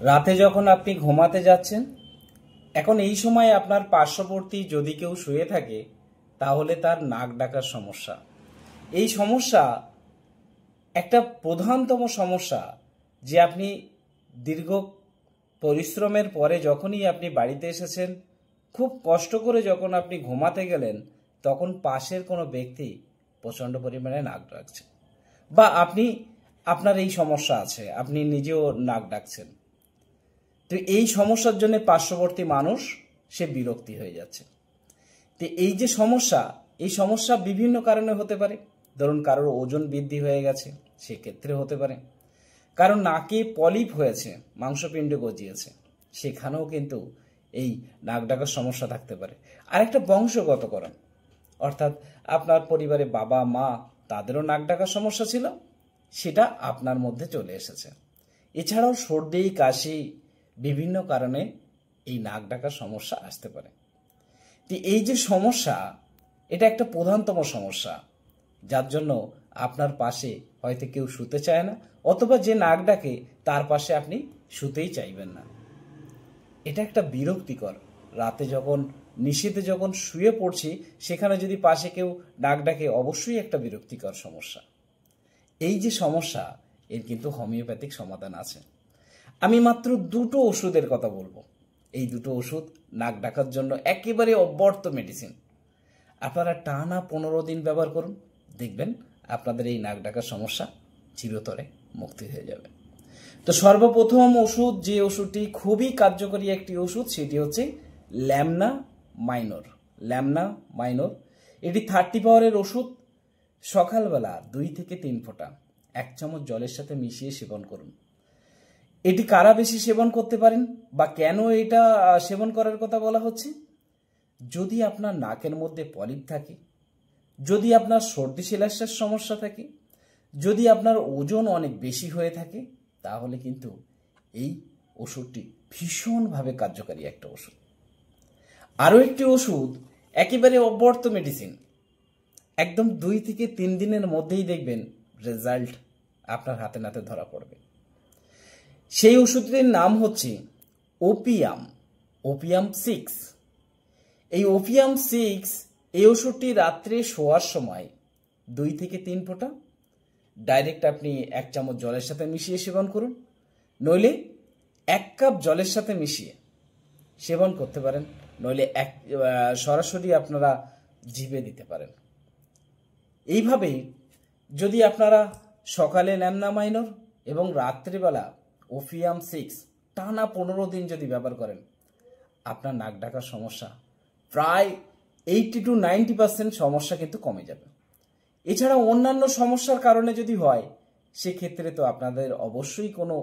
রাতে যখন আপনি ঘুমাতে যাচ্ছেন, এখন এই সময় আপনার পার্শ্ববর্তী যদি কেউ শুয়ে থাকে তাহলে তার নাক ডাকার সমস্যা। এই সমস্যা একটা প্রধানতম সমস্যা, যে আপনি দীর্ঘ পরিশ্রমের পরে যখনই আপনি বাড়িতে এসেছেন, খুব কষ্ট করে যখন আপনি ঘুমাতে গেলেন, তখন পাশের কোনো ব্যক্তি প্রচণ্ড পরিমাণে নাক ডাকছে, বা আপনার এই সমস্যা আছে, আপনি নিজেও নাক ডাকছেন। তো এই সমস্যার জন্য পার্শ্ববর্তী মানুষ সে বিরক্তি হয়ে যাচ্ছে। তো এই যে সমস্যা, এই সমস্যা বিভিন্ন কারণে হতে পারে। ধরুন কারোর ওজন বৃদ্ধি হয়ে গেছে, সেক্ষেত্রে হতে পারে। কারণ নাকে পলিপ হয়েছে, মাংসপিণ্ড গজিয়েছে, সেখানেও কিন্তু এই নাক ডাকার সমস্যা থাকতে পারে। আর একটা বংশগত কারণ, অর্থাৎ আপনার পরিবারে বাবা মা তাদেরও নাক ডাকার সমস্যা ছিল, সেটা আপনার মধ্যে চলে এসেছে। এছাড়াও সর্দি কাশি বিভিন্ন কারণে এই নাক ডাকার সমস্যা আসতে পারে। তো এই যে সমস্যা, এটা একটা প্রধানতম সমস্যা, যার জন্য আপনার পাশে হয়তো কেউ শুতে চায় না, অথবা যে নাক ডাকে তার পাশে আপনি শুতেই চাইবেন না। এটা একটা বিরক্তিকর। রাতে যখন নিশীথে যখন শুয়ে পড়ছি, সেখানে যদি পাশে কেউ নাক ডাকে, অবশ্যই একটা বিরক্তিকর সমস্যা। এই যে সমস্যা, এর কিন্তু হোমিওপ্যাথিক সমাধান আছে। আমি মাত্র দুটো ওষুধের কথা বলবো। এই দুটো ওষুধ নাক ডাকার জন্য একেবারে অব্যর্থ মেডিসিন। আপনারা টানা 15 দিন ব্যবহার করুন, দেখবেন আপনাদের এই নাক ডাকার সমস্যা চিরতরে মুক্তি হয়ে যাবে। তো সর্বপ্রথম ওষুধ, যে ওষুধটি খুবই কার্যকরী একটি ওষুধ, সেটি হচ্ছে ল্যামনা মাইনর। ল্যামনা মাইনর এটি 30 পাওয়ারের ওষুধ। সকালবেলা 2 থেকে 3 ফোঁটা 1 চামচ জলের সাথে মিশিয়ে সেবন করুন। এটি কারা বেশি সেবন করতে পারেন, বা কেন এটা সেবন করার কথা বলা হচ্ছে? যদি আপনার নাকের মধ্যে পলিপ থাকে, যদি আপনার সর্দি শিলাশ্বাস সমস্যা থাকে, যদি আপনার ওজন অনেক বেশি হয়ে থাকে, তাহলে কিন্তু এই ওষুধটি ভীষণভাবে কার্যকারী একটা ওষুধ। আরও একটি ওষুধ একেবারে অব্যর্থ মেডিসিন, একদম 2 থেকে 3 দিনের মধ্যেই দেখবেন রেজাল্ট আপনার হাতে নাতে ধরা পড়বে। সেই ওষুধটির নাম হচ্ছে ওপিয়াম, ওপিয়াম 6। এই ওপিয়াম 6, এই ওষুধটি রাত্রে শোয়ার সময় 2 থেকে 3 ফোঁটা ডাইরেক্ট আপনি 1 চামচ জলের সাথে মিশিয়ে সেবন করুন, নইলে 1 কাপ জলের সাথে মিশিয়ে সেবন করতে পারেন, নইলে সরাসরি আপনারা জিভে দিতে পারেন। এইভাবেই যদি আপনারা সকালে ল্যামনা মাইনর এবং রাত্রিবেলা ওপিয়াম 6 টানা 15 দিন যদি ব্যবহার করেন, আপনার নাক ডাকার সমস্যা প্রায় 80 to 90% সমস্যা কিন্তু কমে যাবে। এছাড়া অন্যান্য সমস্যার কারণে যদি হয়, সেক্ষেত্রে তো আপনাদের অবশ্যই কোনো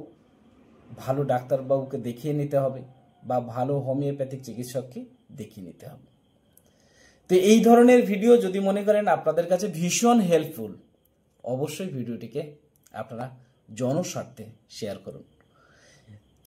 ভালো ডাক্তারবাবুকে দেখিয়ে নিতে হবে, বা ভালো হোমিওপ্যাথিক চিকিৎসককে দেখিয়ে নিতে হবে। তো এই ধরনের ভিডিও যদি মনে করেন আপনাদের কাছে ভীষণ হেল্পফুল, অবশ্যই ভিডিওটিকে আপনারা জনস্বার্থে শেয়ার করুন।